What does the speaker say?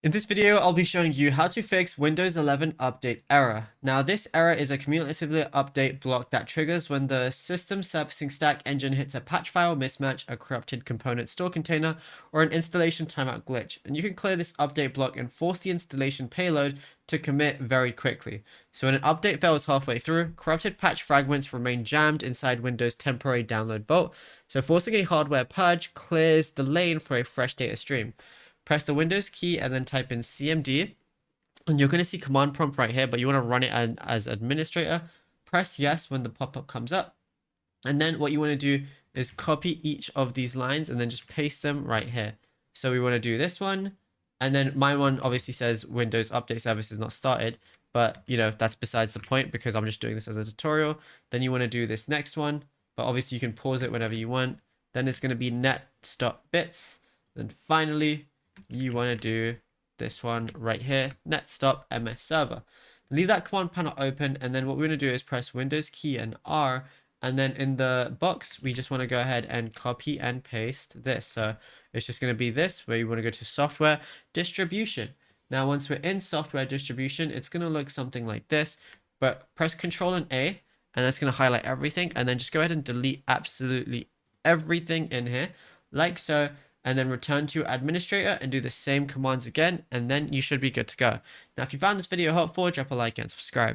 In this video, I'll be showing you how to fix Windows 11 update error. Now, this error is a cumulatively update block that triggers when the system servicing stack engine hits a patch file mismatch, a corrupted component store container, or an installation timeout glitch. And you can clear this update block and force the installation payload to commit very quickly. So when an update fails halfway through, corrupted patch fragments remain jammed inside Windows' temporary download vault. So forcing a hardware purge clears the lane for a fresh data stream. Press the Windows key and then type in CMD, and you're going to see command prompt right here, but you want to run it as administrator. Press yes when the pop-up comes up, and then what you want to do is copy each of these lines and then just paste them right here. So we want to do this one, and then my one obviously says Windows Update Service is not started, but that's besides the point because I'm just doing this as a tutorial. Then you want to do this next one, but obviously you can pause it whenever you want. Then it's going to be net stop bits. Then finally you want to do this one right here, net stop ms server. Leave that command panel open, and then what we're going to do is press Windows key and R, and then in the box we just want to go ahead and copy and paste this. So it's just going to be this, where you want to go to software distribution. Now once we're in software distribution, it's going to look something like this, but press Control and A, and that's going to highlight everything, and then just go ahead and delete absolutely everything in here like so, and then return to administrator and do the same commands again, and then you should be good to go. Now, if you found this video helpful, drop a like and subscribe.